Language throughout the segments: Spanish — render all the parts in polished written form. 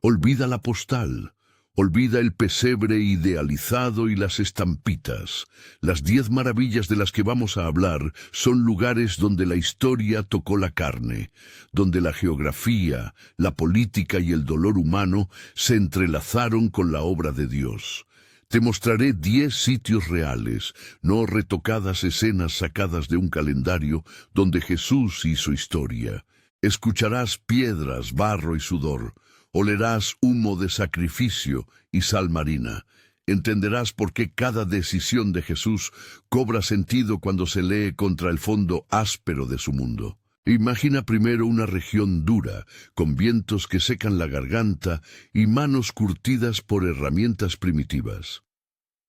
Olvida la postal. Olvida el pesebre idealizado y las estampitas. Las 10 maravillas de las que vamos a hablar son lugares donde la historia tocó la carne, donde la geografía, la política y el dolor humano se entrelazaron con la obra de Dios. Te mostraré 10 sitios reales, no retocadas escenas sacadas de un calendario donde Jesús hizo historia. Escucharás piedras, barro y sudor. Olerás humo de sacrificio y sal marina. Entenderás por qué cada decisión de Jesús cobra sentido cuando se lee contra el fondo áspero de su mundo. Imagina primero una región dura, con vientos que secan la garganta y manos curtidas por herramientas primitivas.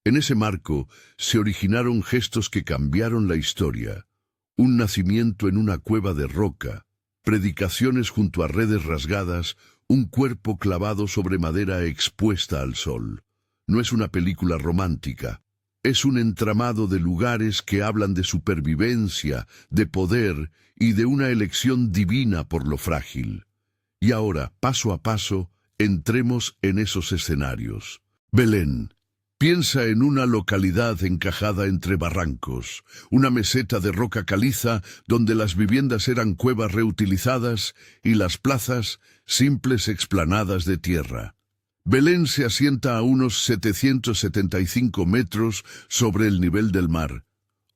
En ese marco se originaron gestos que cambiaron la historia. Un nacimiento en una cueva de roca, predicaciones junto a redes rasgadas, un cuerpo clavado sobre madera expuesta al sol. No es una película romántica. Es un entramado de lugares que hablan de supervivencia, de poder y de una elección divina por lo frágil. Y ahora, paso a paso, entremos en esos escenarios. Belén. Piensa en una localidad encajada entre barrancos, una meseta de roca caliza donde las viviendas eran cuevas reutilizadas y las plazas simples explanadas de tierra. Belén se asienta a unos 775 metros sobre el nivel del mar.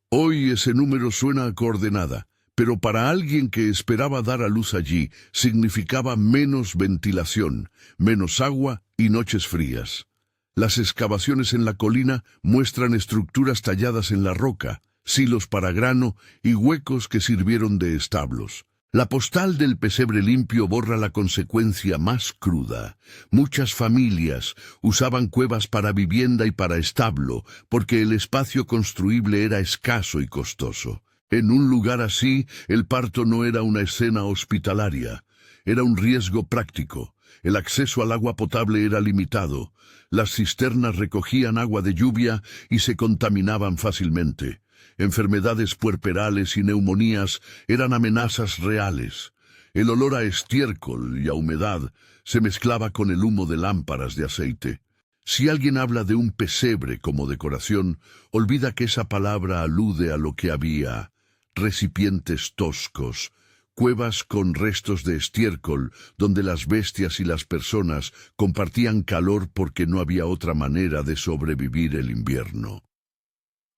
Hoy ese número suena a coordenada, pero para alguien que esperaba dar a luz allí significaba menos ventilación, menos agua y noches frías. Las excavaciones en la colina muestran estructuras talladas en la roca, silos para grano y huecos que sirvieron de establos. La postal del pesebre limpio borra la consecuencia más cruda. Muchas familias usaban cuevas para vivienda y para establo, porque el espacio construible era escaso y costoso. En un lugar así, el parto no era una escena hospitalaria, era un riesgo práctico. El acceso al agua potable era limitado. Las cisternas recogían agua de lluvia y se contaminaban fácilmente. Enfermedades puerperales y neumonías eran amenazas reales. El olor a estiércol y a humedad se mezclaba con el humo de lámparas de aceite. Si alguien habla de un pesebre como decoración, olvida que esa palabra alude a lo que había: recipientes toscos, cuevas con restos de estiércol, donde las bestias y las personas compartían calor porque no había otra manera de sobrevivir el invierno.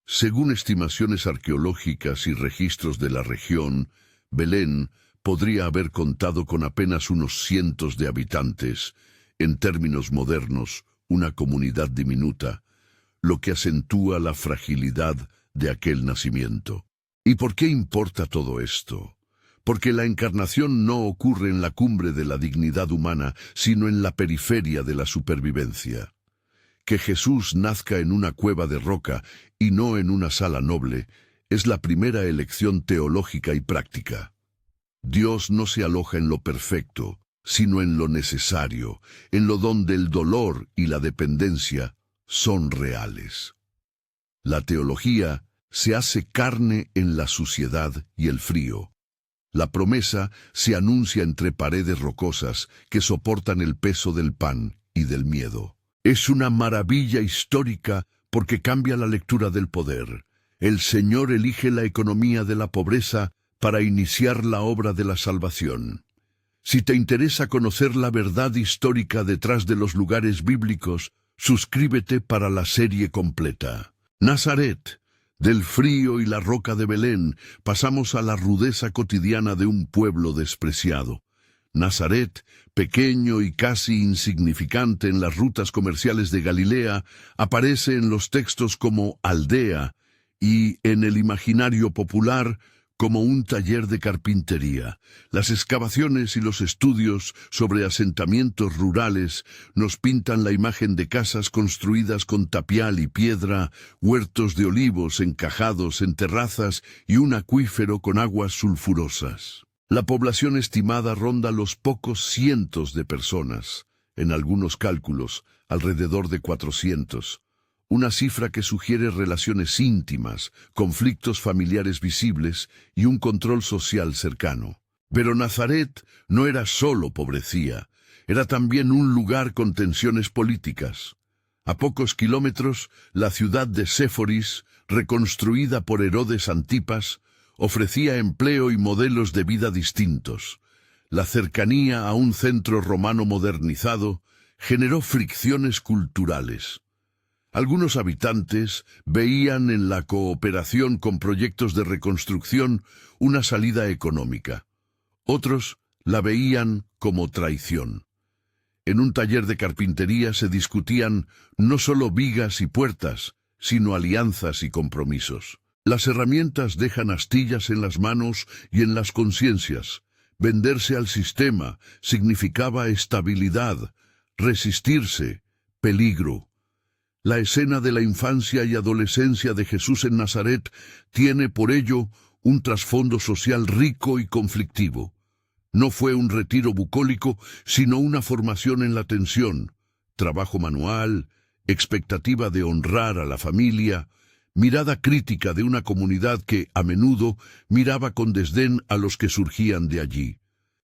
Según estimaciones arqueológicas y registros de la región, Belén podría haber contado con apenas unos cientos de habitantes, en términos modernos, una comunidad diminuta, lo que acentúa la fragilidad de aquel nacimiento. ¿Y por qué importa todo esto? Porque la encarnación no ocurre en la cumbre de la dignidad humana, sino en la periferia de la supervivencia. Que Jesús nazca en una cueva de roca y no en una sala noble es la primera elección teológica y práctica. Dios no se aloja en lo perfecto, sino en lo necesario, en lo donde el dolor y la dependencia son reales. La teología se hace carne en la suciedad y el frío. La promesa se anuncia entre paredes rocosas que soportan el peso del pan y del miedo. Es una maravilla histórica porque cambia la lectura del poder. El Señor elige la economía de la pobreza para iniciar la obra de la salvación. Si te interesa conocer la verdad histórica detrás de los lugares bíblicos, suscríbete para la serie completa. Nazaret. Del frío y la roca de Belén pasamos a la rudeza cotidiana de un pueblo despreciado. Nazaret, pequeño y casi insignificante en las rutas comerciales de Galilea, aparece en los textos como aldea y en el imaginario popular como un taller de carpintería. Las excavaciones y los estudios sobre asentamientos rurales nos pintan la imagen de casas construidas con tapial y piedra, huertos de olivos encajados en terrazas y un acuífero con aguas sulfurosas. La población estimada ronda los pocos cientos de personas, en algunos cálculos, alrededor de 400. Una cifra que sugiere relaciones íntimas, conflictos familiares visibles y un control social cercano. Pero Nazaret no era solo pobrecía, era también un lugar con tensiones políticas. A pocos kilómetros, la ciudad de Séforis, reconstruida por Herodes Antipas, ofrecía empleo y modelos de vida distintos. La cercanía a un centro romano modernizado generó fricciones culturales. Algunos habitantes veían en la cooperación con proyectos de reconstrucción una salida económica. Otros la veían como traición. En un taller de carpintería se discutían no solo vigas y puertas, sino alianzas y compromisos. Las herramientas dejan astillas en las manos y en las conciencias. Venderse al sistema significaba estabilidad, resistirse, peligro. La escena de la infancia y adolescencia de Jesús en Nazaret tiene por ello un trasfondo social rico y conflictivo. No fue un retiro bucólico, sino una formación en la tensión, trabajo manual, expectativa de honrar a la familia, mirada crítica de una comunidad que, a menudo, miraba con desdén a los que surgían de allí.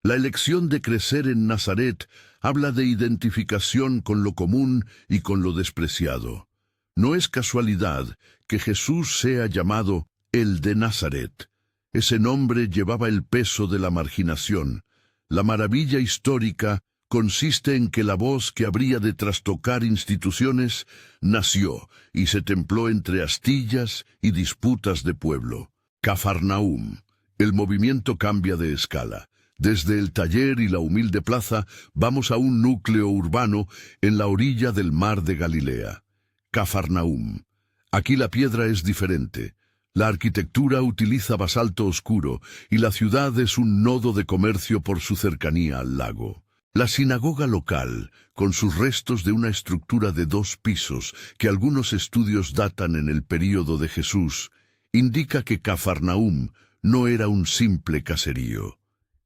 La elección de crecer en Nazaret habla de identificación con lo común y con lo despreciado. No es casualidad que Jesús sea llamado el de Nazaret. Ese nombre llevaba el peso de la marginación. La maravilla histórica consiste en que la voz que habría de trastocar instituciones nació y se templó entre astillas y disputas de pueblo. Cafarnaúm. El movimiento cambia de escala. Desde el taller y la humilde plaza vamos a un núcleo urbano en la orilla del mar de Galilea. Cafarnaúm. Aquí la piedra es diferente. La arquitectura utiliza basalto oscuro y la ciudad es un nodo de comercio por su cercanía al lago. La sinagoga local, con sus restos de una estructura de 2 pisos que algunos estudios datan en el período de Jesús, indica que Cafarnaúm no era un simple caserío.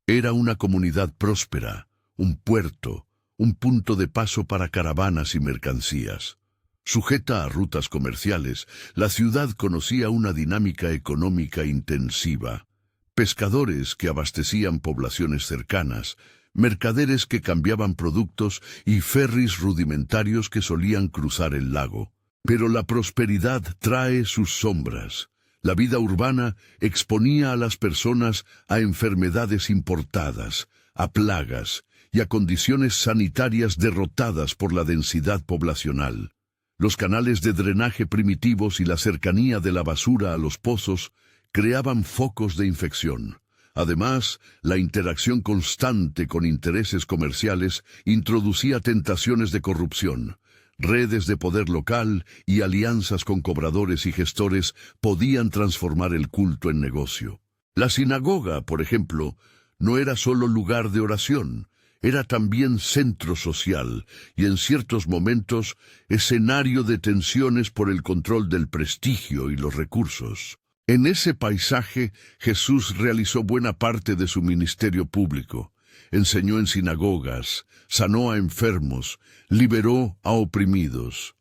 Era una comunidad próspera, un puerto, un punto de paso para caravanas y mercancías. Sujeta a rutas comerciales, la ciudad conocía una dinámica económica intensiva. Pescadores que abastecían poblaciones cercanas, mercaderes que cambiaban productos y ferries rudimentarios que solían cruzar el lago. Pero la prosperidad trae sus sombras. La vida urbana exponía a las personas a enfermedades importadas, a plagas y a condiciones sanitarias derrotadas por la densidad poblacional. Los canales de drenaje primitivos y la cercanía de la basura a los pozos creaban focos de infección. Además, la interacción constante con intereses comerciales introducía tentaciones de corrupción. Redes de poder local y alianzas con cobradores y gestores podían transformar el culto en negocio. La sinagoga, por ejemplo, no era solo lugar de oración, era también centro social y en ciertos momentos escenario de tensiones por el control del prestigio y los recursos. En ese paisaje, Jesús realizó buena parte de su ministerio público. Enseñó en sinagogas, sanó a enfermos, liberó a oprimidos.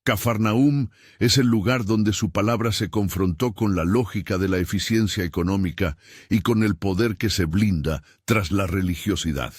Cafarnaúm es el lugar donde su palabra se confrontó con la lógica de la eficiencia económica y con el poder que se blinda tras la religiosidad.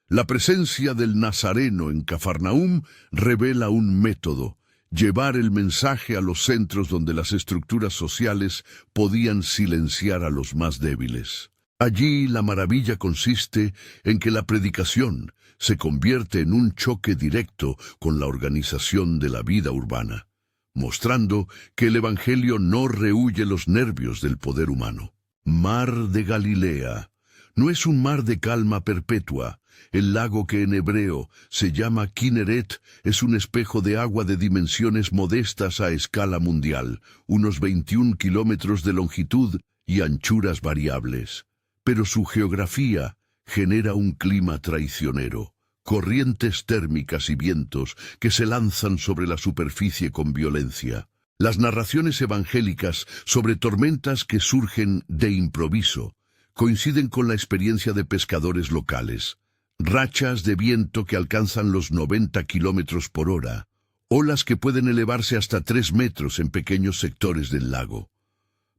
La presencia del nazareno en Cafarnaúm revela un método: llevar el mensaje a los centros donde las estructuras sociales podían silenciar a los más débiles. Allí la maravilla consiste en que la predicación se convierte en un choque directo con la organización de la vida urbana, mostrando que el Evangelio no rehúye los nervios del poder humano. Mar de Galilea. No es un mar de calma perpetua. El lago, que en hebreo se llama Kineret, es un espejo de agua de dimensiones modestas a escala mundial, unos 21 kilómetros de longitud y anchuras variables. Pero su geografía genera un clima traicionero, corrientes térmicas y vientos que se lanzan sobre la superficie con violencia. Las narraciones evangélicas sobre tormentas que surgen de improviso coinciden con la experiencia de pescadores locales. Rachas de viento que alcanzan los 90 kilómetros por hora, olas que pueden elevarse hasta 3 metros en pequeños sectores del lago.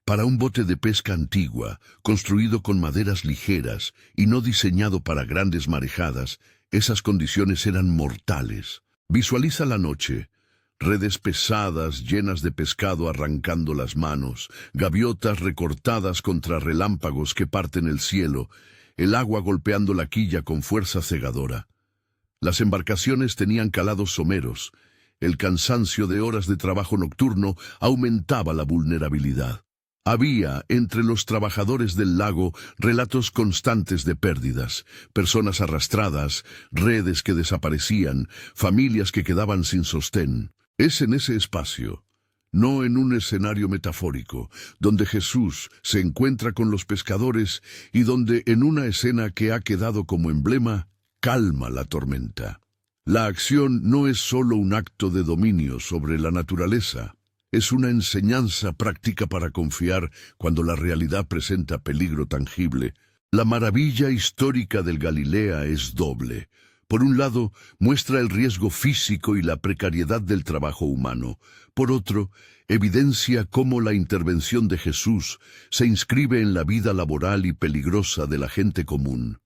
Para un bote de pesca antigua, construido con maderas ligeras y no diseñado para grandes marejadas, Esas condiciones eran mortales. Visualiza la noche. Redes pesadas llenas de pescado arrancando las manos, gaviotas recortadas contra relámpagos que parten el cielo, el agua golpeando la quilla con fuerza cegadora. Las embarcaciones tenían calados someros. El cansancio de horas de trabajo nocturno aumentaba la vulnerabilidad. Había, entre los trabajadores del lago, relatos constantes de pérdidas, personas arrastradas, redes que desaparecían, familias que quedaban sin sostén. Es en ese espacio, no en un escenario metafórico, donde Jesús se encuentra con los pescadores y donde, en una escena que ha quedado como emblema, calma la tormenta. La acción no es solo un acto de dominio sobre la naturaleza, es una enseñanza práctica para confiar cuando la realidad presenta peligro tangible. La maravilla histórica del Galilea es doble. Por un lado, muestra el riesgo físico y la precariedad del trabajo humano. Por otro, evidencia cómo la intervención de Jesús se inscribe en la vida laboral y peligrosa de la gente común.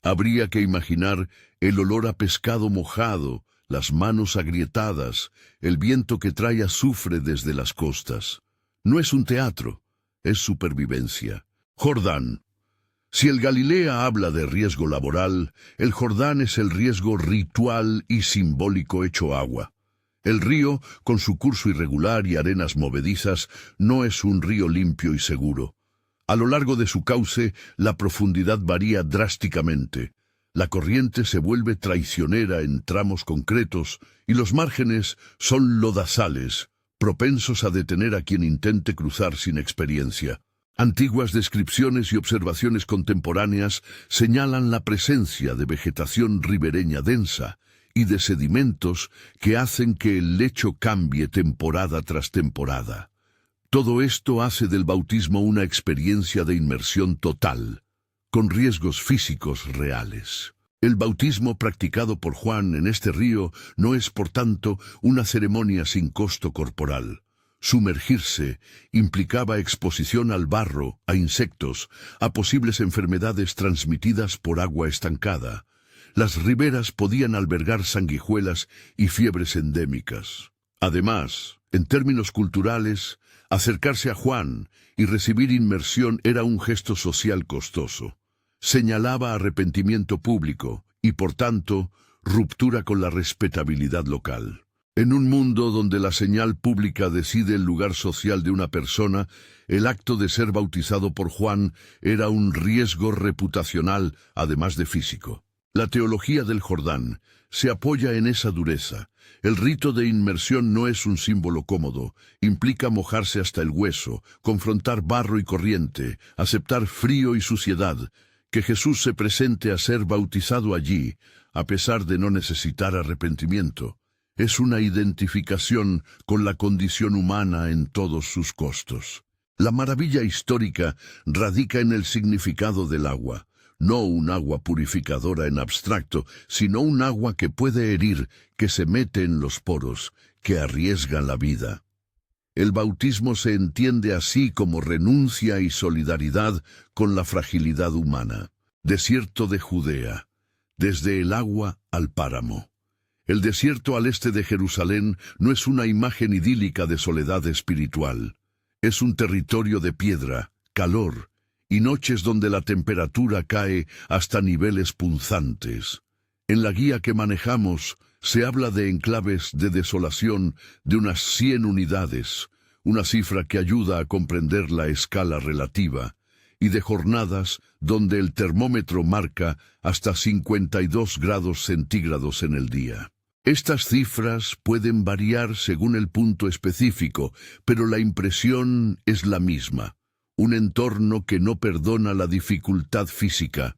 Habría que imaginar el olor a pescado mojado, las manos agrietadas, el viento que trae azufre desde las costas. No es un teatro, es supervivencia. Jordán. Si el Galilea habla de riesgo laboral, el Jordán es el riesgo ritual y simbólico hecho agua. El río, con su curso irregular y arenas movedizas, no es un río limpio y seguro. A lo largo de su cauce, la profundidad varía drásticamente. La corriente se vuelve traicionera en tramos concretos y los márgenes son lodazales, propensos a detener a quien intente cruzar sin experiencia. Antiguas descripciones y observaciones contemporáneas señalan la presencia de vegetación ribereña densa y de sedimentos que hacen que el lecho cambie temporada tras temporada. Todo esto hace del bautismo una experiencia de inmersión total, con riesgos físicos reales. El bautismo practicado por Juan en este río no es, por tanto, una ceremonia sin costo corporal. Sumergirse implicaba exposición al barro, a insectos, a posibles enfermedades transmitidas por agua estancada. Las riberas podían albergar sanguijuelas y fiebres endémicas. Además, en términos culturales, acercarse a Juan y recibir inmersión era un gesto social costoso. Señalaba arrepentimiento público y, por tanto, ruptura con la respetabilidad local. En un mundo donde la señal pública decide el lugar social de una persona, el acto de ser bautizado por Juan era un riesgo reputacional, además de físico. La teología del Jordán se apoya en esa dureza. El rito de inmersión no es un símbolo cómodo, implica mojarse hasta el hueso, confrontar barro y corriente, aceptar frío y suciedad. Que Jesús se presente a ser bautizado allí, a pesar de no necesitar arrepentimiento, es una identificación con la condición humana en todos sus costos. La maravilla histórica radica en el significado del agua, no un agua purificadora en abstracto, sino un agua que puede herir, que se mete en los poros, que arriesga la vida. El bautismo se entiende así como renuncia y solidaridad con la fragilidad humana. Desierto de Judea, desde el agua al páramo. El desierto al este de Jerusalén no es una imagen idílica de soledad espiritual. Es un territorio de piedra, calor, y noches donde la temperatura cae hasta niveles punzantes. En la guía que manejamos se habla de enclaves de desolación de unas 100 unidades, una cifra que ayuda a comprender la escala relativa, y de jornadas donde el termómetro marca hasta 52 grados centígrados en el día. Estas cifras pueden variar según el punto específico, pero la impresión es la misma. Un entorno que no perdona la dificultad física.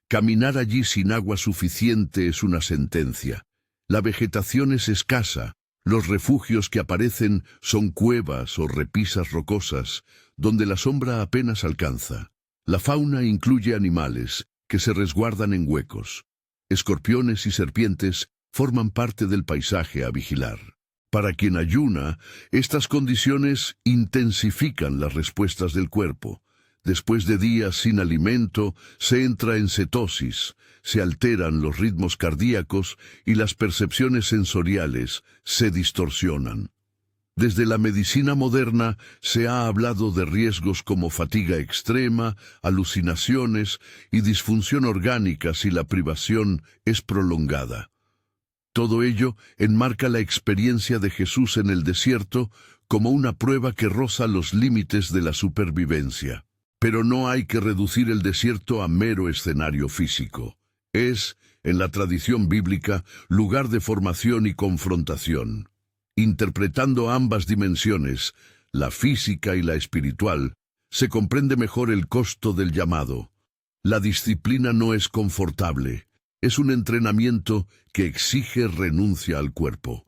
Caminar allí sin agua suficiente es una sentencia. La vegetación es escasa. Los refugios que aparecen son cuevas o repisas rocosas, donde la sombra apenas alcanza. La fauna incluye animales que se resguardan en huecos. Escorpiones y serpientes forman parte del paisaje a vigilar. Para quien ayuna, estas condiciones intensifican las respuestas del cuerpo. Después de días sin alimento, se entra en cetosis, se alteran los ritmos cardíacos y las percepciones sensoriales se distorsionan. Desde la medicina moderna se ha hablado de riesgos como fatiga extrema, alucinaciones y disfunción orgánica si la privación es prolongada. Todo ello enmarca la experiencia de Jesús en el desierto como una prueba que roza los límites de la supervivencia. Pero no hay que reducir el desierto a mero escenario físico. Es, en la tradición bíblica, lugar de formación y confrontación. Interpretando ambas dimensiones, la física y la espiritual, se comprende mejor el costo del llamado. La disciplina no es confortable, es un entrenamiento que exige renuncia al cuerpo.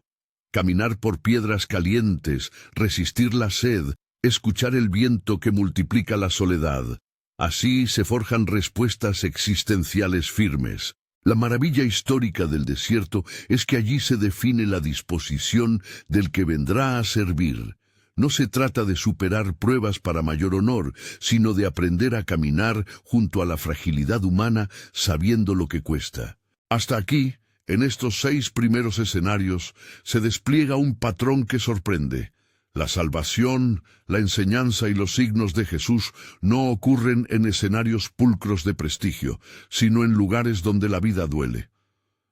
Caminar por piedras calientes, resistir la sed, escuchar el viento que multiplica la soledad. Así se forjan respuestas existenciales firmes. La maravilla histórica del desierto es que allí se define la disposición del que vendrá a servir. No se trata de superar pruebas para mayor honor, sino de aprender a caminar junto a la fragilidad humana sabiendo lo que cuesta. Hasta aquí, en estos 6 primeros escenarios, se despliega un patrón que sorprende. La salvación, la enseñanza y los signos de Jesús no ocurren en escenarios pulcros de prestigio, sino en lugares donde la vida duele.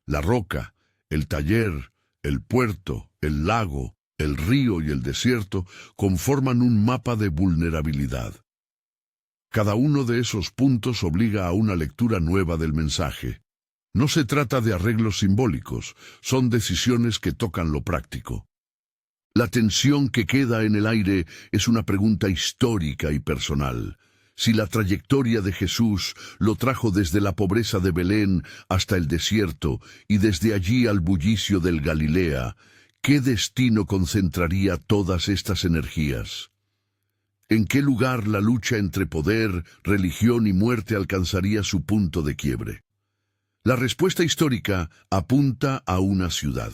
La roca, el taller, el puerto, el lago, el río y el desierto conforman un mapa de vulnerabilidad. Cada uno de esos puntos obliga a una lectura nueva del mensaje. No se trata de arreglos simbólicos, son decisiones que tocan lo práctico. La tensión que queda en el aire es una pregunta histórica y personal. Si la trayectoria de Jesús lo trajo desde la pobreza de Belén hasta el desierto y desde allí al bullicio del Galilea, ¿qué destino concentraría todas estas energías? ¿En qué lugar la lucha entre poder, religión y muerte alcanzaría su punto de quiebre? La respuesta histórica apunta a una ciudad.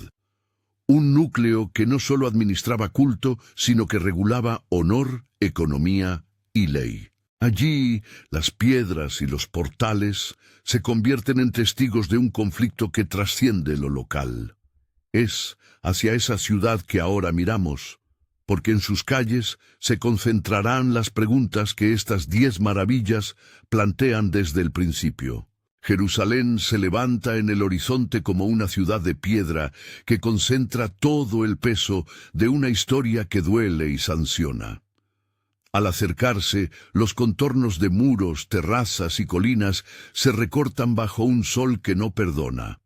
Un núcleo que no solo administraba culto, sino que regulaba honor, economía y ley. Allí, las piedras y los portales se convierten en testigos de un conflicto que trasciende lo local. Es hacia esa ciudad que ahora miramos, porque en sus calles se concentrarán las preguntas que estas 10 maravillas plantean desde el principio. Jerusalén se levanta en el horizonte como una ciudad de piedra que concentra todo el peso de una historia que duele y sanciona. Al acercarse, los contornos de muros, terrazas y colinas se recortan bajo un sol que no perdona.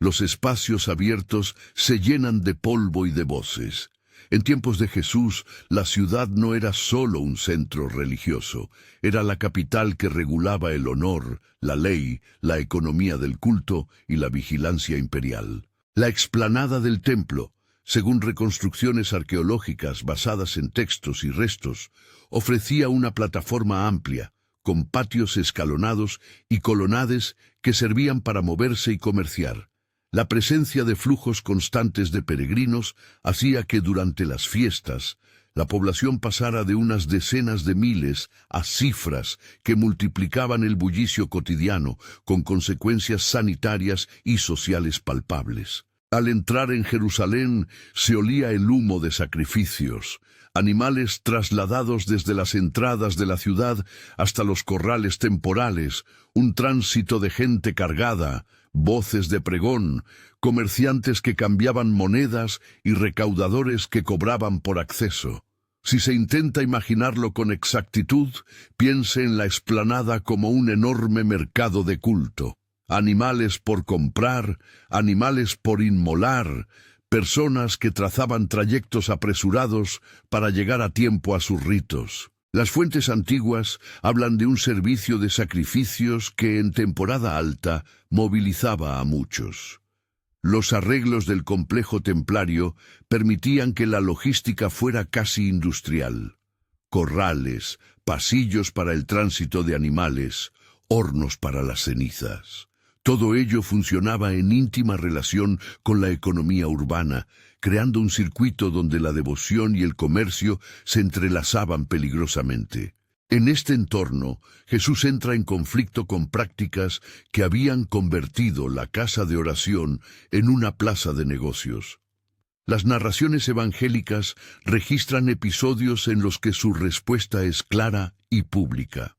Los espacios abiertos se llenan de polvo y de voces. En tiempos de Jesús, la ciudad no era solo un centro religioso, era la capital que regulaba el honor, la ley, la economía del culto y la vigilancia imperial. La explanada del templo, según reconstrucciones arqueológicas basadas en textos y restos, ofrecía una plataforma amplia, con patios escalonados y colonades que servían para moverse y comerciar. La presencia de flujos constantes de peregrinos hacía que durante las fiestas la población pasara de unas decenas de miles a cifras que multiplicaban el bullicio cotidiano con consecuencias sanitarias y sociales palpables. Al entrar en Jerusalén se olía el humo de sacrificios, animales trasladados desde las entradas de la ciudad hasta los corrales temporales, un tránsito de gente cargada, voces de pregón, comerciantes que cambiaban monedas y recaudadores que cobraban por acceso. Si se intenta imaginarlo con exactitud, piense en la explanada como un enorme mercado de culto. Animales por comprar, animales por inmolar, personas que trazaban trayectos apresurados para llegar a tiempo a sus ritos. Las fuentes antiguas hablan de un servicio de sacrificios que en temporada alta movilizaba a muchos. Los arreglos del complejo templario permitían que la logística fuera casi industrial. Corrales, pasillos para el tránsito de animales, hornos para las cenizas. Todo ello funcionaba en íntima relación con la economía urbana, creando un circuito donde la devoción y el comercio se entrelazaban peligrosamente. En este entorno, Jesús entra en conflicto con prácticas que habían convertido la casa de oración en una plaza de negocios. Las narraciones evangélicas registran episodios en los que su respuesta es clara y pública.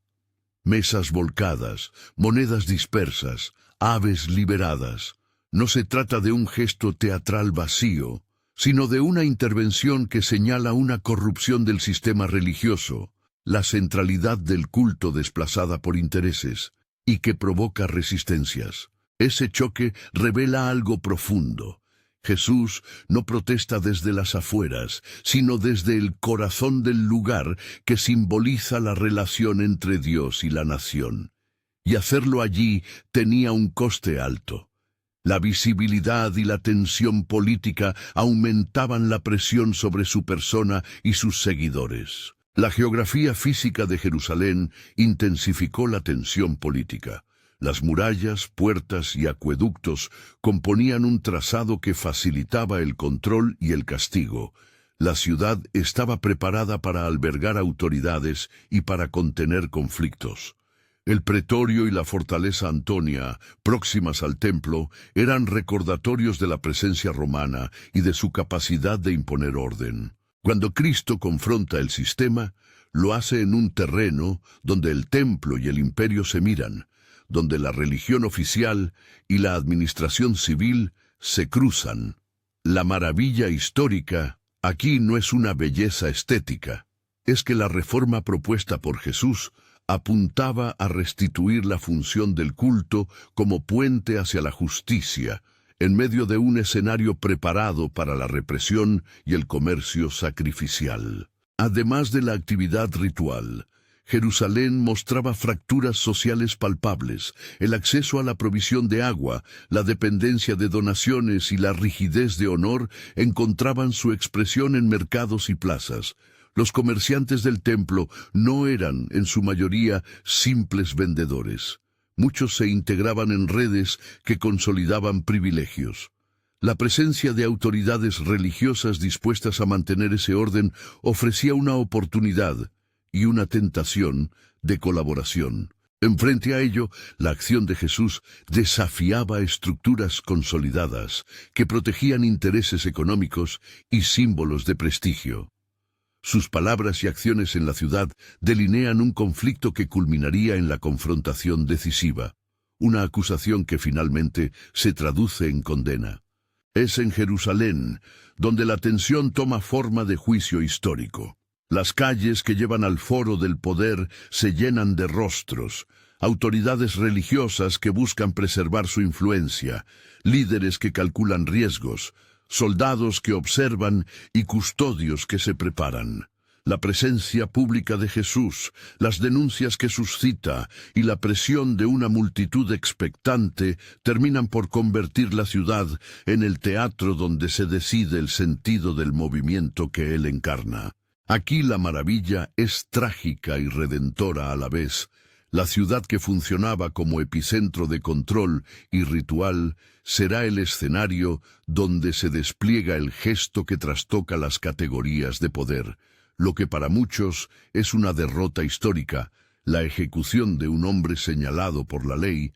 Mesas volcadas, monedas dispersas, aves liberadas. No se trata de un gesto teatral vacío, sino de una intervención que señala una corrupción del sistema religioso, la centralidad del culto desplazada por intereses, y que provoca resistencias. Ese choque revela algo profundo. Jesús no protesta desde las afueras, sino desde el corazón del lugar que simboliza la relación entre Dios y la nación. Y hacerlo allí tenía un coste alto. La visibilidad y la tensión política aumentaban la presión sobre su persona y sus seguidores. La geografía física de Jerusalén intensificó la tensión política. Las murallas, puertas y acueductos componían un trazado que facilitaba el control y el castigo. La ciudad estaba preparada para albergar autoridades y para contener conflictos. El pretorio y la fortaleza Antonia, próximas al templo, eran recordatorios de la presencia romana y de su capacidad de imponer orden. Cuando Cristo confronta el sistema, lo hace en un terreno donde el templo y el imperio se miran, donde la religión oficial y la administración civil se cruzan. La maravilla histórica aquí no es una belleza estética, es que la reforma propuesta por Jesús apuntaba a restituir la función del culto como puente hacia la justicia, en medio de un escenario preparado para la represión y el comercio sacrificial. Además de la actividad ritual, Jerusalén mostraba fracturas sociales palpables, el acceso a la provisión de agua, la dependencia de donaciones y la rigidez de honor encontraban su expresión en mercados y plazas. Los comerciantes del templo no eran, en su mayoría, simples vendedores. Muchos se integraban en redes que consolidaban privilegios. La presencia de autoridades religiosas dispuestas a mantener ese orden ofrecía una oportunidad y una tentación de colaboración. Enfrente a ello, la acción de Jesús desafiaba estructuras consolidadas que protegían intereses económicos y símbolos de prestigio. Sus palabras y acciones en la ciudad delinean un conflicto que culminaría en la confrontación decisiva, una acusación que finalmente se traduce en condena. Es en Jerusalén donde la tensión toma forma de juicio histórico. Las calles que llevan al foro del poder se llenan de rostros, autoridades religiosas que buscan preservar su influencia, líderes que calculan riesgos, soldados que observan y custodios que se preparan. La presencia pública de Jesús, las denuncias que suscita y la presión de una multitud expectante terminan por convertir la ciudad en el teatro donde se decide el sentido del movimiento que él encarna. Aquí la maravilla es trágica y redentora a la vez. La ciudad que funcionaba como epicentro de control y ritual será el escenario donde se despliega el gesto que trastoca las categorías de poder, lo que para muchos es una derrota histórica, la ejecución de un hombre señalado por la ley.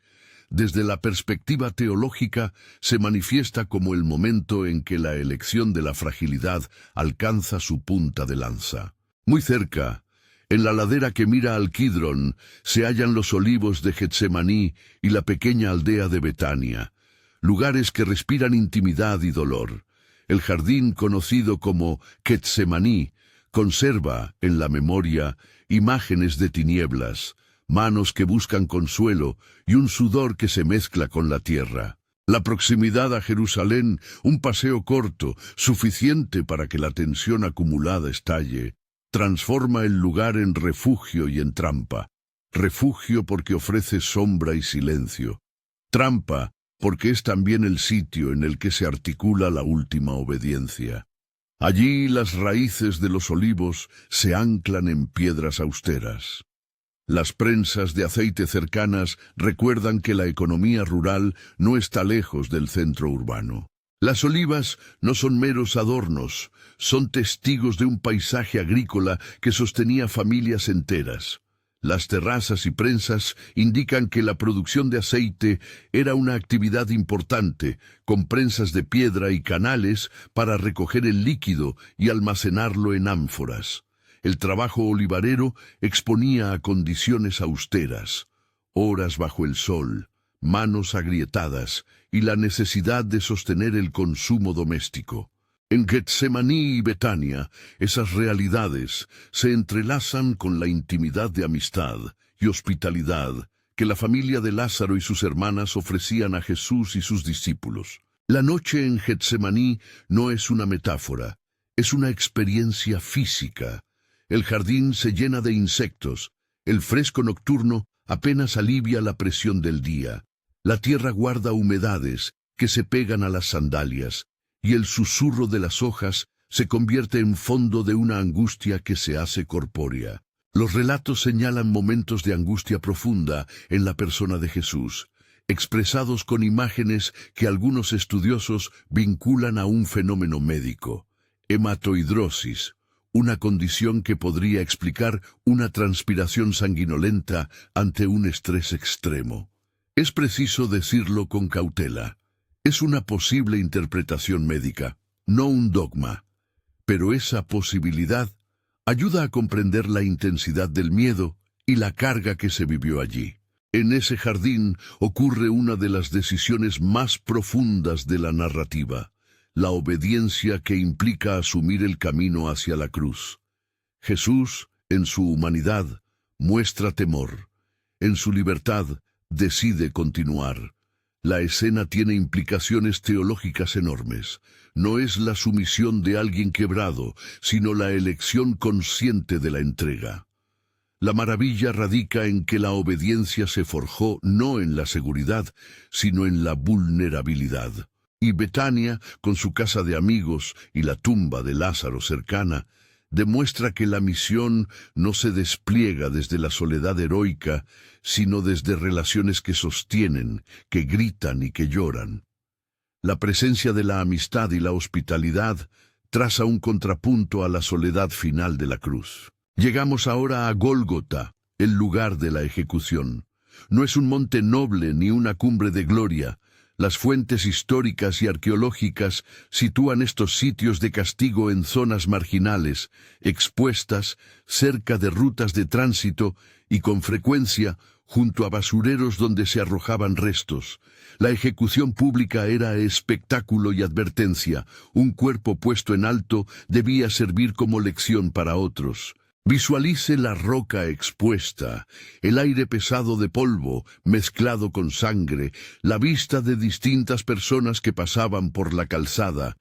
Desde la perspectiva teológica se manifiesta como el momento en que la elección de la fragilidad alcanza su punta de lanza. Muy cerca, en la ladera que mira al Kidrón, se hallan los olivos de Getsemaní y la pequeña aldea de Betania, lugares que respiran intimidad y dolor. El jardín conocido como Getsemaní conserva en la memoria imágenes de tinieblas, manos que buscan consuelo y un sudor que se mezcla con la tierra. La proximidad a Jerusalén, un paseo corto, suficiente para que la tensión acumulada estalle, transforma el lugar en refugio y en trampa. Refugio porque ofrece sombra y silencio. Trampa porque es también el sitio en el que se articula la última obediencia. Allí las raíces de los olivos se anclan en piedras austeras. Las prensas de aceite cercanas recuerdan que la economía rural no está lejos del centro urbano. Las olivas no son meros adornos, son testigos de un paisaje agrícola que sostenía familias enteras. Las terrazas y prensas indican que la producción de aceite era una actividad importante, con prensas de piedra y canales para recoger el líquido y almacenarlo en ánforas. El trabajo olivarero exponía a condiciones austeras, horas bajo el sol, manos agrietadas y la necesidad de sostener el consumo doméstico. En Getsemaní y Betania, esas realidades se entrelazan con la intimidad de amistad y hospitalidad que la familia de Lázaro y sus hermanas ofrecían a Jesús y sus discípulos. La noche en Getsemaní no es una metáfora, es una experiencia física. El jardín se llena de insectos, el fresco nocturno apenas alivia la presión del día. La tierra guarda humedades que se pegan a las sandalias, y el susurro de las hojas se convierte en fondo de una angustia que se hace corpórea. Los relatos señalan momentos de angustia profunda en la persona de Jesús, expresados con imágenes que algunos estudiosos vinculan a un fenómeno médico: hematohidrosis, una condición que podría explicar una transpiración sanguinolenta ante un estrés extremo. Es preciso decirlo con cautela. Es una posible interpretación médica, no un dogma. Pero esa posibilidad ayuda a comprender la intensidad del miedo y la carga que se vivió allí. En ese jardín ocurre una de las decisiones más profundas de la narrativa: la obediencia que implica asumir el camino hacia la cruz. Jesús, en su humanidad, muestra temor. En su libertad, decide continuar. La escena tiene implicaciones teológicas enormes. No es la sumisión de alguien quebrado, sino la elección consciente de la entrega. La maravilla radica en que la obediencia se forjó no en la seguridad, sino en la vulnerabilidad. Y Betania, con su casa de amigos y la tumba de Lázaro cercana, demuestra que la misión no se despliega desde la soledad heroica, sino desde relaciones que sostienen, que gritan y que lloran. La presencia de la amistad y la hospitalidad traza un contrapunto a la soledad final de la cruz. Llegamos ahora a Gólgota, el lugar de la ejecución. No es un monte noble ni una cumbre de gloria. Las fuentes históricas y arqueológicas sitúan estos sitios de castigo en zonas marginales, expuestas, cerca de rutas de tránsito y con frecuencia junto a basureros donde se arrojaban restos. La ejecución pública era espectáculo y advertencia. Un cuerpo puesto en alto debía servir como lección para otros. Visualice la roca expuesta, el aire pesado de polvo mezclado con sangre, la vista de distintas personas que pasaban por la calzada,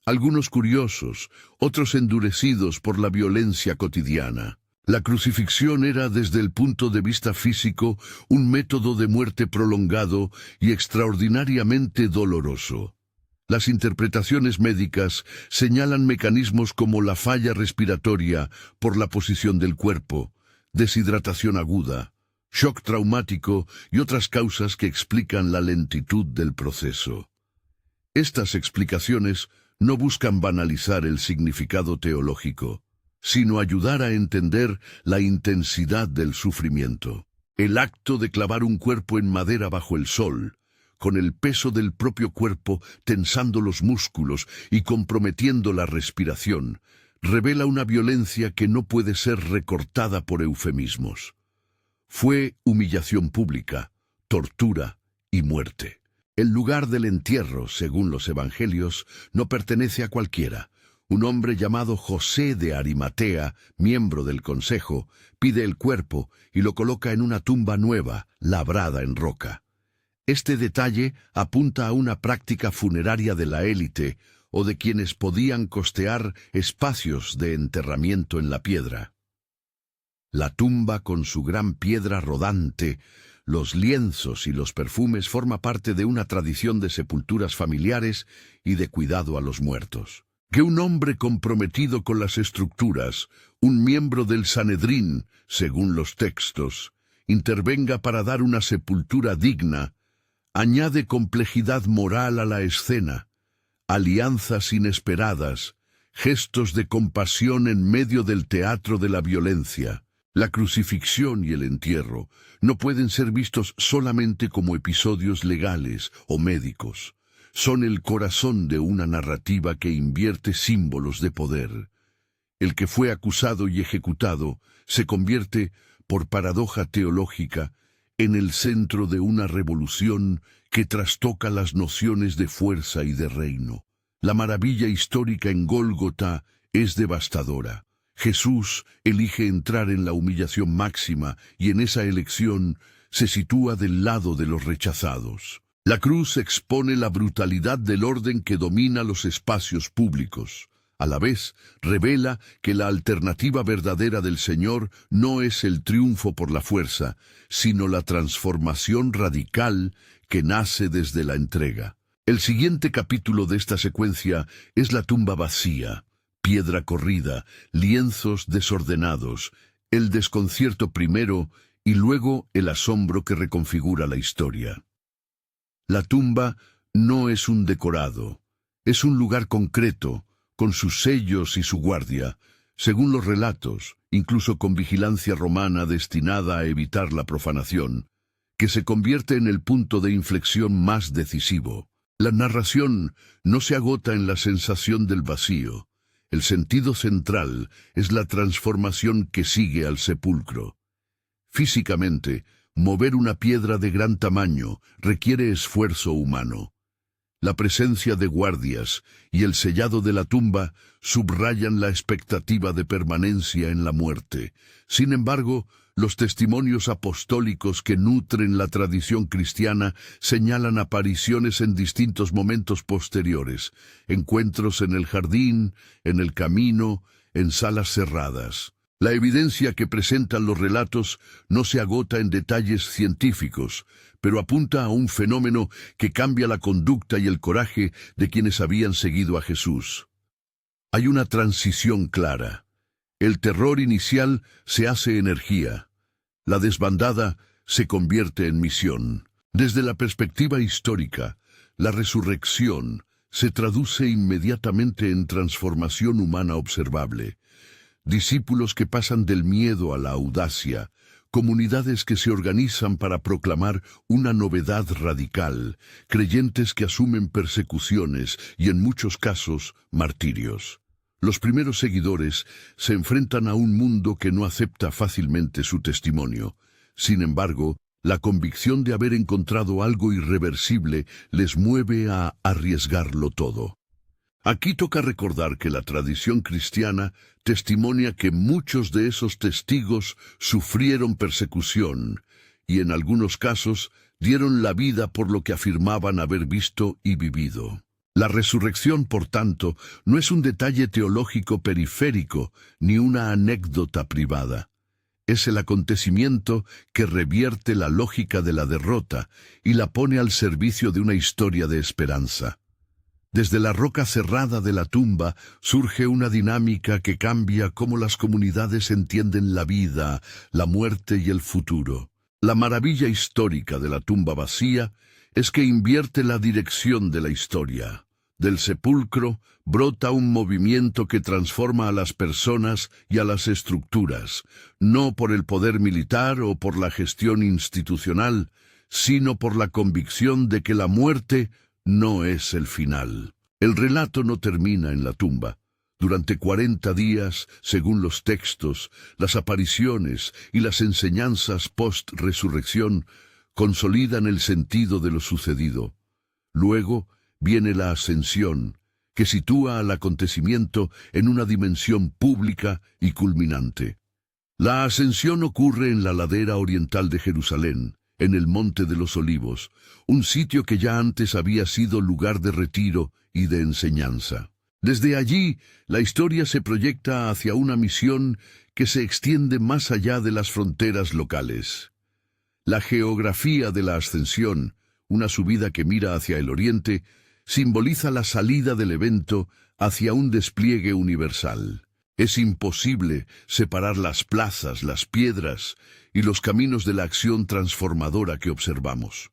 algunos curiosos, otros endurecidos por la violencia cotidiana. La crucifixión era, desde el punto de vista físico, un método de muerte prolongado y extraordinariamente doloroso. Las interpretaciones médicas señalan mecanismos como la falla respiratoria por la posición del cuerpo, deshidratación aguda, shock traumático y otras causas que explican la lentitud del proceso. Estas explicaciones no buscan banalizar el significado teológico, sino ayudar a entender la intensidad del sufrimiento. El acto de clavar un cuerpo en madera bajo el sol, con el peso del propio cuerpo tensando los músculos y comprometiendo la respiración, revela una violencia que no puede ser recortada por eufemismos. Fue humillación pública, tortura y muerte. El lugar del entierro, según los evangelios, no pertenece a cualquiera. Un hombre llamado José de Arimatea, miembro del consejo, pide el cuerpo y lo coloca en una tumba nueva, labrada en roca. Este detalle apunta a una práctica funeraria de la élite o de quienes podían costear espacios de enterramiento en la piedra. La tumba con su gran piedra rodante, los lienzos y los perfumes forma parte de una tradición de sepulturas familiares y de cuidado a los muertos. Que un hombre comprometido con las estructuras, un miembro del Sanedrín, según los textos, intervenga para dar una sepultura digna, añade complejidad moral a la escena, alianzas inesperadas, gestos de compasión en medio del teatro de la violencia. La crucifixión y el entierro no pueden ser vistos solamente como episodios legales o médicos. Son el corazón de una narrativa que invierte símbolos de poder. El que fue acusado y ejecutado se convierte, por paradoja teológica, en el centro de una revolución que trastoca las nociones de fuerza y de reino. La maravilla histórica en Gólgota es devastadora. Jesús elige entrar en la humillación máxima y en esa elección se sitúa del lado de los rechazados. La cruz expone la brutalidad del orden que domina los espacios públicos. A la vez, revela que la alternativa verdadera del Señor no es el triunfo por la fuerza, sino la transformación radical que nace desde la entrega. El siguiente capítulo de esta secuencia es la tumba vacía, piedra corrida, lienzos desordenados, el desconcierto primero y luego el asombro que reconfigura la historia. La tumba no es un decorado, es un lugar concreto, con sus sellos y su guardia, según los relatos, incluso con vigilancia romana destinada a evitar la profanación, que se convierte en el punto de inflexión más decisivo. La narración no se agota en la sensación del vacío. El sentido central es la transformación que sigue al sepulcro. Físicamente, mover una piedra de gran tamaño requiere esfuerzo humano. La presencia de guardias y el sellado de la tumba subrayan la expectativa de permanencia en la muerte. Sin embargo, los testimonios apostólicos que nutren la tradición cristiana señalan apariciones en distintos momentos posteriores, encuentros en el jardín, en el camino, en salas cerradas. La evidencia que presentan los relatos no se agota en detalles científicos, pero apunta a un fenómeno que cambia la conducta y el coraje de quienes habían seguido a Jesús. Hay una transición clara. El terror inicial se hace energía. La desbandada se convierte en misión. Desde la perspectiva histórica, la resurrección se traduce inmediatamente en transformación humana observable. Discípulos que pasan del miedo a la audacia, comunidades que se organizan para proclamar una novedad radical, creyentes que asumen persecuciones y en muchos casos martirios. Los primeros seguidores se enfrentan a un mundo que no acepta fácilmente su testimonio. Sin embargo, la convicción de haber encontrado algo irreversible les mueve a arriesgarlo todo. Aquí toca recordar que la tradición cristiana testimonia que muchos de esos testigos sufrieron persecución y en algunos casos dieron la vida por lo que afirmaban haber visto y vivido. La resurrección, por tanto, no es un detalle teológico periférico ni una anécdota privada. Es el acontecimiento que revierte la lógica de la derrota y la pone al servicio de una historia de esperanza. Desde la roca cerrada de la tumba surge una dinámica que cambia cómo las comunidades entienden la vida, la muerte y el futuro. La maravilla histórica de la tumba vacía es que invierte la dirección de la historia. Del sepulcro brota un movimiento que transforma a las personas y a las estructuras, no por el poder militar o por la gestión institucional, sino por la convicción de que la muerte no es el final. El relato no termina en la tumba. Durante 40 días, según los textos, las apariciones y las enseñanzas post-resurrección consolidan el sentido de lo sucedido. Luego viene la ascensión, que sitúa al acontecimiento en una dimensión pública y culminante. La ascensión ocurre en la ladera oriental de Jerusalén, en el Monte de los Olivos, un sitio que ya antes había sido lugar de retiro y de enseñanza. Desde allí, la historia se proyecta hacia una misión que se extiende más allá de las fronteras locales. La geografía de la ascensión, una subida que mira hacia el oriente, simboliza la salida del evento hacia un despliegue universal. Es imposible separar las plazas, las piedras y los caminos de la acción transformadora que observamos.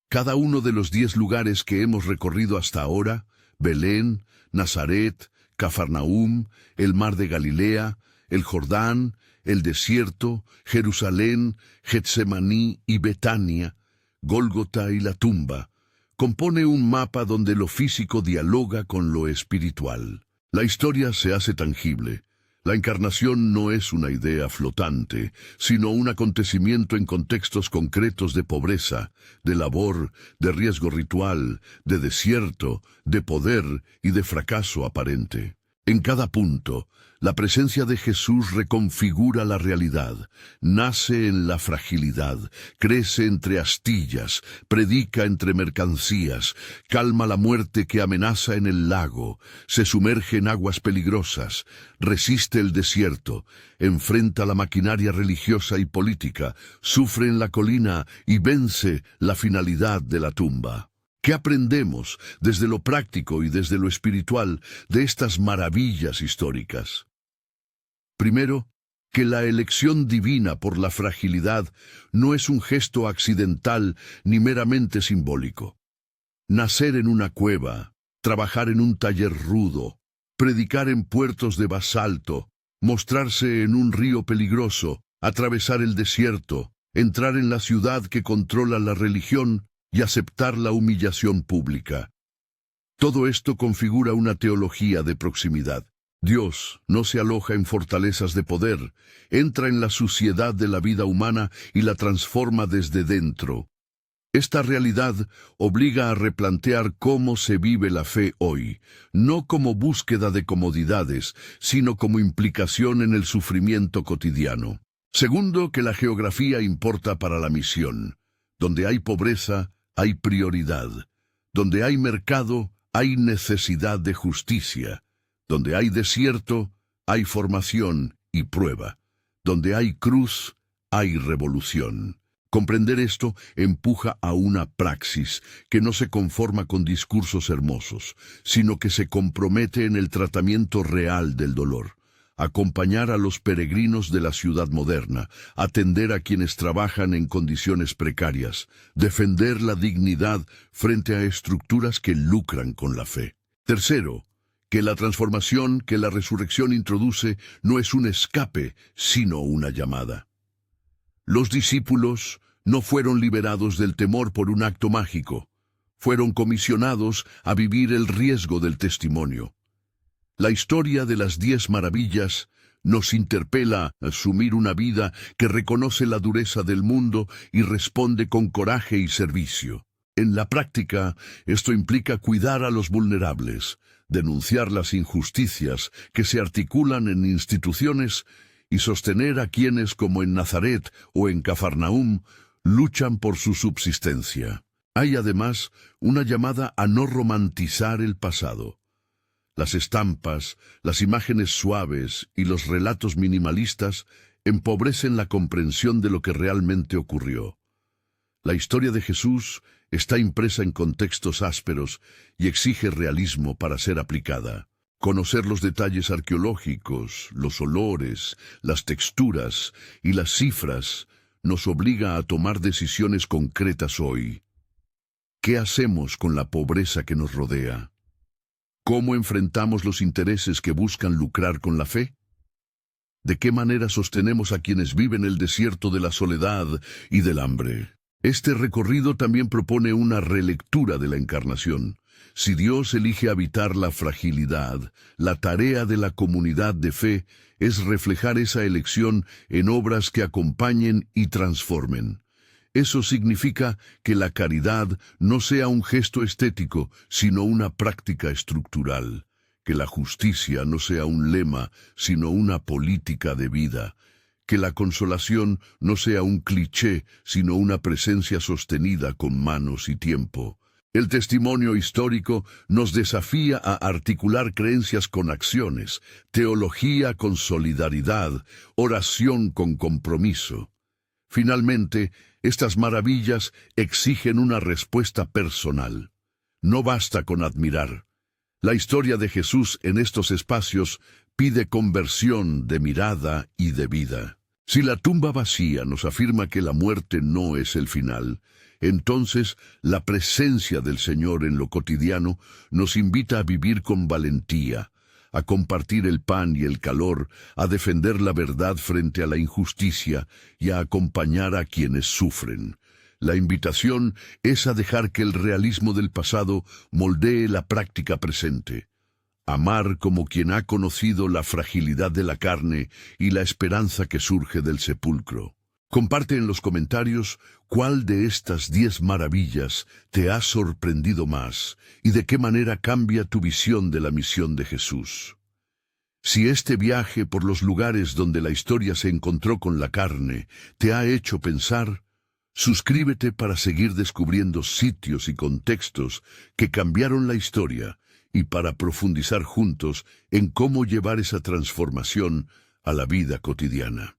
Cada uno de los 10 lugares que hemos recorrido hasta ahora Belén, Nazaret, Cafarnaúm, el mar de Galilea, el Jordán, el desierto, Jerusalén, Getsemaní y Betania, Gólgota y la tumba. Compone un mapa donde lo físico dialoga con lo espiritual. La historia se hace tangible. La encarnación no es una idea flotante, sino un acontecimiento en contextos concretos de pobreza, de labor, de riesgo ritual, de desierto, de poder y de fracaso aparente. En cada punto, la presencia de Jesús reconfigura la realidad, nace en la fragilidad, crece entre astillas, predica entre mercancías, calma la muerte que amenaza en el lago, se sumerge en aguas peligrosas, resiste el desierto, enfrenta la maquinaria religiosa y política, sufre en la colina y vence la finalidad de la tumba. ¿Qué aprendemos desde lo práctico y desde lo espiritual de estas maravillas históricas? Primero, que la elección divina por la fragilidad no es un gesto accidental ni meramente simbólico. Nacer en una cueva, trabajar en un taller rudo, predicar en puertos de basalto, mostrarse en un río peligroso, atravesar el desierto, entrar en la ciudad que controla la religión y aceptar la humillación pública. Todo esto configura una teología de proximidad. Dios no se aloja en fortalezas de poder, entra en la suciedad de la vida humana y la transforma desde dentro. Esta realidad obliga a replantear cómo se vive la fe hoy, no como búsqueda de comodidades, sino como implicación en el sufrimiento cotidiano. Segundo, que la geografía importa para la misión. Donde hay pobreza, hay prioridad. Donde hay mercado, hay necesidad de justicia. Donde hay desierto, hay formación y prueba. Donde hay cruz, hay revolución. Comprender esto empuja a una praxis que no se conforma con discursos hermosos, sino que se compromete en el tratamiento real del dolor. Acompañar a los peregrinos de la ciudad moderna, atender a quienes trabajan en condiciones precarias, defender la dignidad frente a estructuras que lucran con la fe. Tercero, que la transformación que la resurrección introduce no es un escape, sino una llamada. Los discípulos no fueron liberados del temor por un acto mágico, fueron comisionados a vivir el riesgo del testimonio. La historia de las 10 maravillas nos interpela a asumir una vida que reconoce la dureza del mundo y responde con coraje y servicio. En la práctica, esto implica cuidar a los vulnerables, denunciar las injusticias que se articulan en instituciones y sostener a quienes, como en Nazaret o en Cafarnaúm, luchan por su subsistencia. Hay además una llamada a no romantizar el pasado. Las estampas, las imágenes suaves y los relatos minimalistas empobrecen la comprensión de lo que realmente ocurrió. La historia de Jesús está impresa en contextos ásperos y exige realismo para ser aplicada. Conocer los detalles arqueológicos, los olores, las texturas y las cifras nos obliga a tomar decisiones concretas hoy. ¿Qué hacemos con la pobreza que nos rodea? ¿Cómo enfrentamos los intereses que buscan lucrar con la fe? ¿De qué manera sostenemos a quienes viven el desierto de la soledad y del hambre? Este recorrido también propone una relectura de la encarnación. Si Dios elige habitar la fragilidad, la tarea de la comunidad de fe es reflejar esa elección en obras que acompañen y transformen. Eso significa que la caridad no sea un gesto estético, sino una práctica estructural. Que la justicia no sea un lema, sino una política de vida. Que la consolación no sea un cliché, sino una presencia sostenida con manos y tiempo. El testimonio histórico nos desafía a articular creencias con acciones, teología con solidaridad, oración con compromiso. Finalmente, estas maravillas exigen una respuesta personal. No basta con admirar. La historia de Jesús en estos espacios pide conversión de mirada y de vida. Si la tumba vacía nos afirma que la muerte no es el final, Entonces, la presencia del Señor en lo cotidiano nos invita a vivir con valentía, a compartir el pan y el calor, a defender la verdad frente a la injusticia y a acompañar a quienes sufren. La invitación es a dejar que el realismo del pasado moldee la práctica presente. Amar como quien ha conocido la fragilidad de la carne y la esperanza que surge del sepulcro. Comparte en los comentarios cuál de estas 10 maravillas te ha sorprendido más y de qué manera cambia tu visión de la misión de Jesús. Si este viaje por los lugares donde la historia se encontró con la carne te ha hecho pensar, suscríbete para seguir descubriendo sitios y contextos que cambiaron la historia y para profundizar juntos en cómo llevar esa transformación a la vida cotidiana.